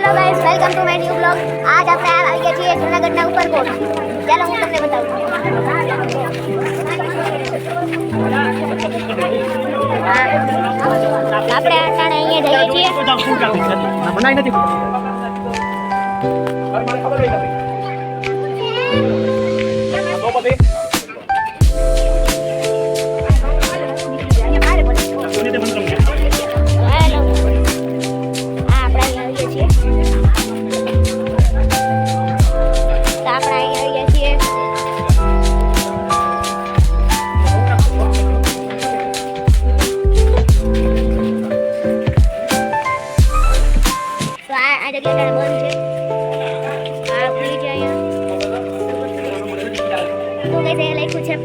Hello guys, welcome to my new blog. આજ આપણે આવી ગયા છીએ જૂનાગઢના ઉપરકોટ. ચાલો હું તમને બતાવું. આપણે અટાણે અહીંયા જઈએ છીએ. બનાઈ નથી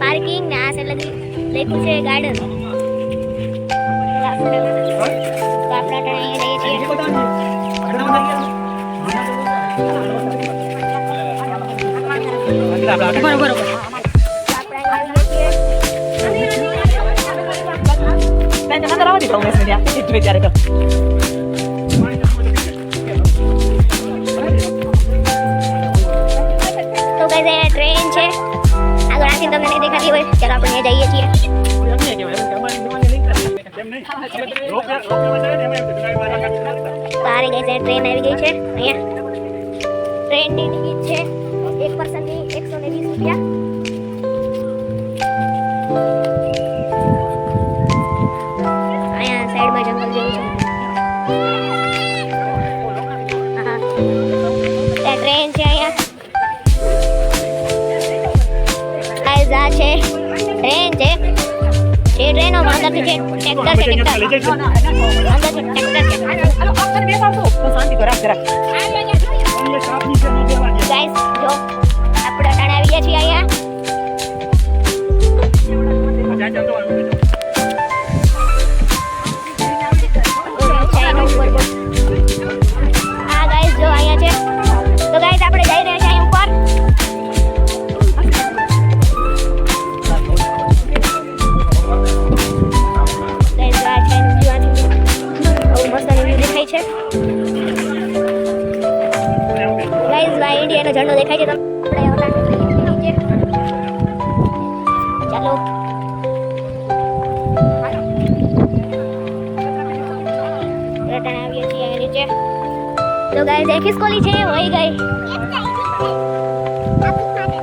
પાર્કિંગ ને આ છે લખ્યું છે ગાર્ડન. તો આપણે અહીંયા જઈએ છીએ. તો ગાઈસ ટ્રેન છે આગળ આથી તમને નહીં દેખાતી હોય. ચાલો આપણે જઈએ છીએ. સારી ગઈ છે ટ્રેન આવી ગઈ છે. અહીંયા ટ્રેનની ટિકિટ છે એક પર્સનની 120 રૂપિયા. અહીંયા સાઈડમાં જંગલ જેવું છે. ટ્રેન છે અહીંયા. આ છે ટ્રેન છે. જે ટ્રેનો અંદરથી છે ટ્રેક્ટર છે. ગાઈસ જો આપણે અટાણે આવી ગયા છીએ અહીંયા. હા ગાઈસ જો અહીંયા છે. તો ગાઈસ આપણે જઈ રહ્યા છીએ અહીં ઉપર. ઇન્ડિયાનો ઝંડો દેખાય છે. ચાલો આવીએ છીએ નીચે. તો ગાઈસ એક ખિસકોલી છે વહી ગઈ.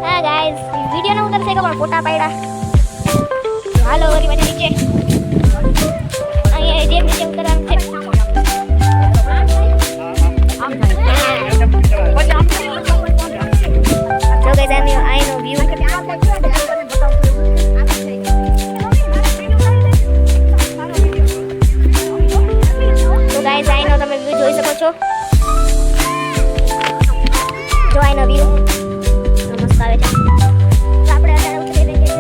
હા ગાઈસ વિડિયો ન ઉતરશે કે પણ ફોટા પાડ્યા. હાલો વરી પાછી નીચે. અહીંયા જે નીચે ઉતરવાનું છે. So guys, I know view. So guys, I know તમે view જોઈ શકો છો. જો I know view. મસ્ત આવે છે. તો આપણે અત્યારે ઉતરી રહીએ છીએ.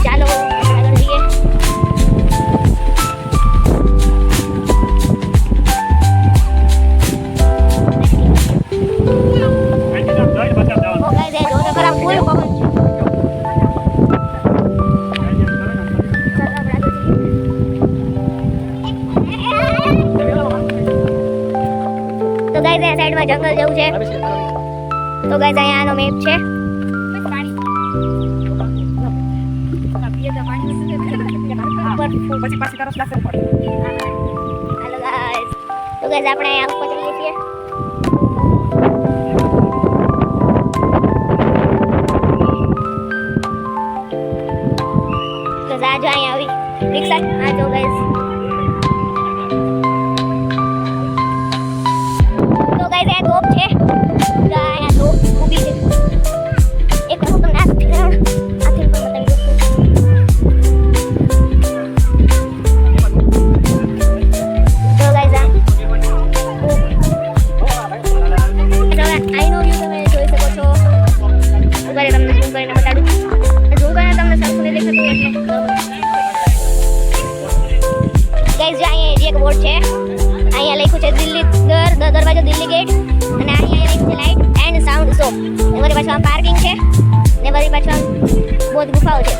ચાલો આગળ જઈએ. તો ગાઈસ આ સાઈડમાં જંગલ જેવું છે. તો ગાઈસ અહીંયા આનો મેપ છે. હાલો ગાઈસ. તો ગાઈસ આપણે અહીંયા ઉપર જઈએ છીએ. તો જાજો અહીંયા આવી રિક્ષા. હા જો ગાઈસ. તોપ છે. અહીંયા તોપ ઊભી છે. એક હું તમને આ ફિલ્મ પણ બતાવી દઉં. તો ગાઈસ આઈ નો વ્યૂ તમે જોઈ શકો છો. ઉભા તમને ઝૂમ કરીને બતાડું. ઝૂમ કરીને તમને સરખું નહીં દેખાતું એટલે. ગાઈસ જો અહીંયા એક બોર્ડ છે. અહીંયા લખ્યું છે દિલ્હી દરવાજો દિલ્હી ગેટ. અને અહીંયા લખ્યું છે લાઇટ એન્ડ સાઉન્ડ શો. ને વળી પાછું પાર્કિંગ છે. ને વળી પાછું બહુ ગુફાઓ છે.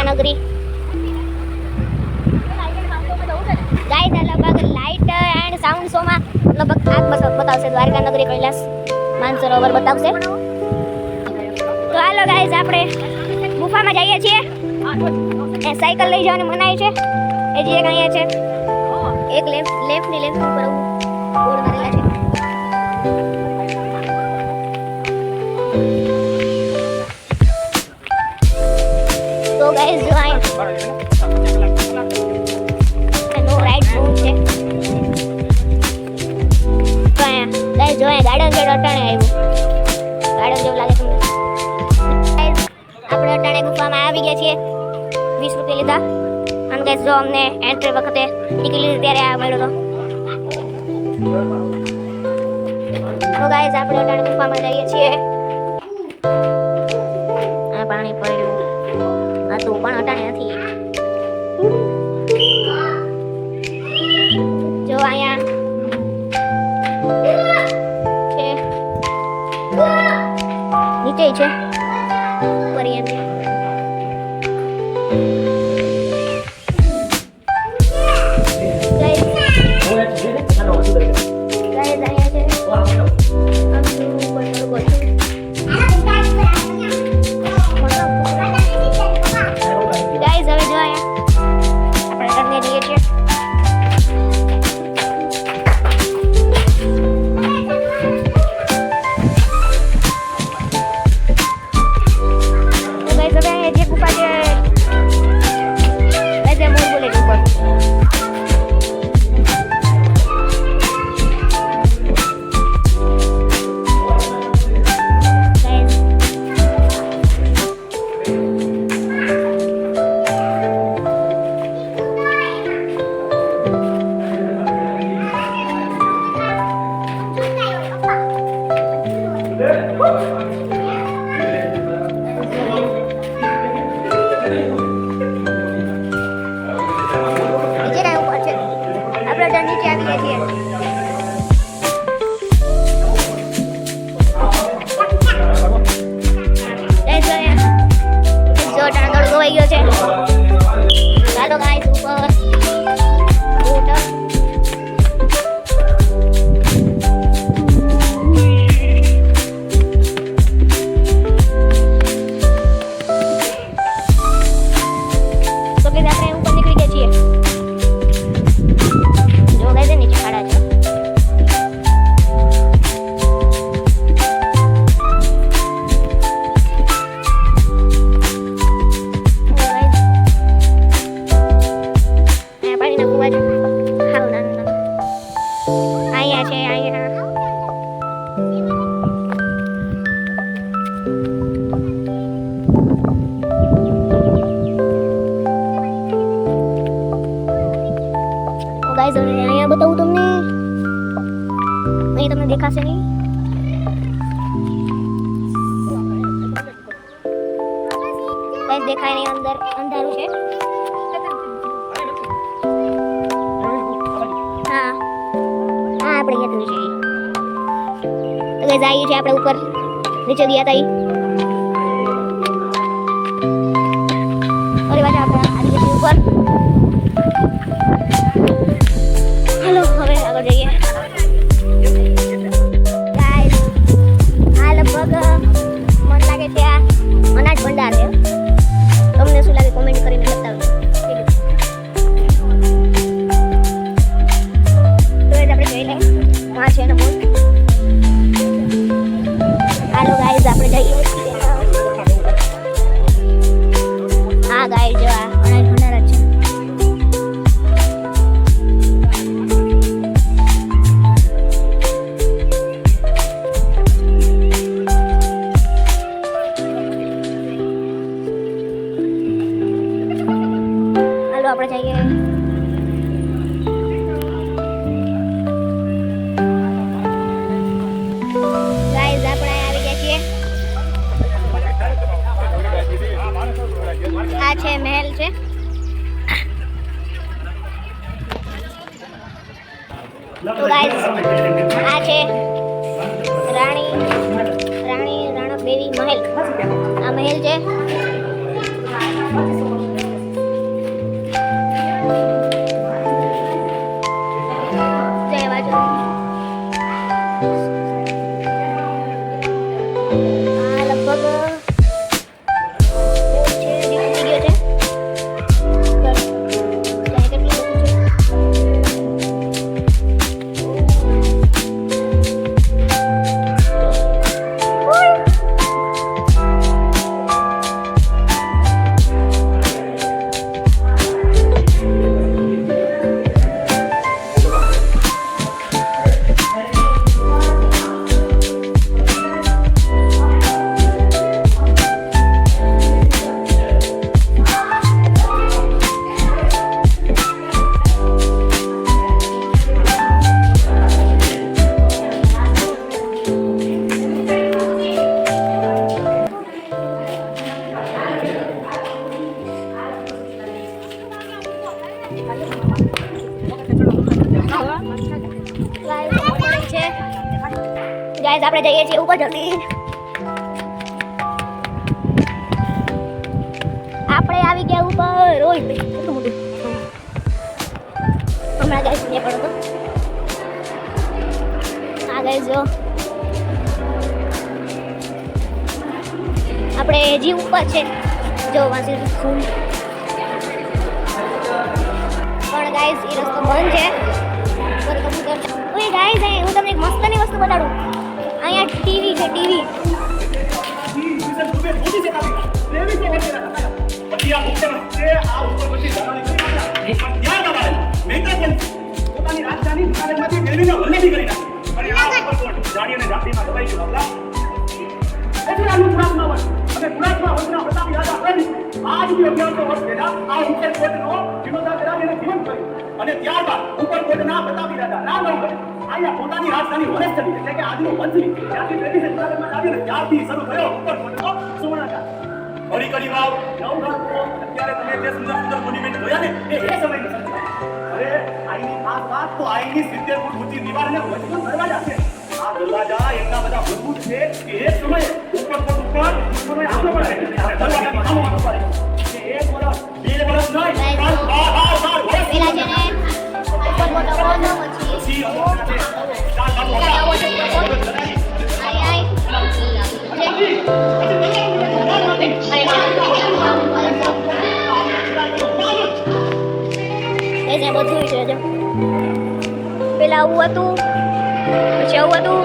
નગરી ગાઈસ લગભગ લાઇટ એન્ડ સાઉન્ડ શો માં લગભગ આ બતાવશે દ્વારકા નગરી કૈલાસ માનસરોવર બતાવશે. તો હાલો ગાઈસ આપણે ગુફામાં જઈએ છીએ. એ સાયકલ લઈ જવાની મનાઈ છે. એ જે એક અહીંયા છે એક લેફ્ટની લેફ્ટ ઉપર બોર્ડ મારેલા છે. તો ગાઈસ જો અહીંયા નો રાઈટ રૂમ છે. તો અહીંયા ગાઈસ જો અહીંયા ગાર્ડન જેવું અટાણે આવ્યું. ગાર્ડન જેવું લાગે તમને. ગાઈસ આપણે અટાણે ગુફામાં આવી ગયા છીએ. 20 રૂપિયા લીધા. અને ગાઈસ જો અમને એન્ટ્રી વખતે ટિકિટ લીધી ત્યારે આ મળ્યો હતો. તો ગાઈસ આપણે અટાણે ગુફામાં જઈએ છીએ. આ પાણી પડ્યું. આ તો પણ અટાણે નથી. જો અહીંયા છે નીચે છે ઉપર એમ છે. નીચે આવી ગયા છીએ. ધોવાઈ ગયો છે. ચાલો ગાઈસ ઉપર ગાઈસ અહીંયા બતાવું તમને. અહીં તમને દેખાશે નહીં. ગાઈસ દેખાય નહીં. અંદર અંધારું છે. હા હા આપણે ગયા નીચે. તો ગાઈસ આવીએ છીએ આપણે ઉપર. નીચે ગયા હતા. અરે બાજુ આપણે આવી ગયા ઉપર. हेलो હવે આગળ જઈએ. ગાઈસ આ લગભગ મને લાગે છે આ અનાજ ભંડાર છે. તમને શું લાગે કોમેન્ટ કરીને બતાવજો. તો એ આપણે જઈ લઈએ. હા છે ને બોલ. હાલો ગાઈસ આપણે જઈએ. હા ગાઈસ જો આ અનાજ ભંડાર છે. આપણે જઈએ. ગાઈસ આપણે આવી ગયા છીએ. આ છે મહેલ છે. તો ગાઈસ આ છે રાણક દેવી મહેલ. આ મહેલ છે. ગાઈસ આપણે જઈએ છીએ ઉપર જલ્દી. આપણે આવી ગયા ઉપર. ઓય કેટલું મોટું. હમણાં ગાઈસ ને પડો તો આ ગાઈસ જો આપણે હજી ઉપર છે. જો વાંચી ફૂલ પણ ગાઈસ એ રસ્તો બંધ છે. ઓય ગાઈસ હું તમને એક મસ્તની વસ્તુ બતાડું. અહીંયા ટીવી છે. ટીવી અને ત્યારબાદ ઉપરકોટના પ્રતાપી રાજા રામનવમી અહીંયા પોતાની રાજધાની વનસ્થલી એટલે કે આજનું વંથલી ત્યાંથી બ્રિટિશ અધિકારમાં આવીને ત્યારથી શરૂ થયો ઉપરકોટનો સુવર્ણકાળ. હરિકડી વાવ, નવઘણ, અત્યારે તમે જે સુંદર સુંદર મોન્યુમેન્ટ જોયા ને એ સમયની સંખ્યા. અરે આઈની ખાસ વાત તો આઈની 70 ફૂટ ઊંચી દિવાલ અને વચનો દરવાજા છે. આ દરવાજા એટલા બધા મજબૂત છે કે એ સમયે ઉપરકોટ ઉપર સમય આટલો પડે દરવાજાની સામે પડે કે 1 વર્ષ 2 વર્ષ નહીં પણ 12 વર્ષ પેલા છે ને ઉપર મોટો કોનો પછી બધું છે. જો પેલા આવું હતું પછી આવું હતું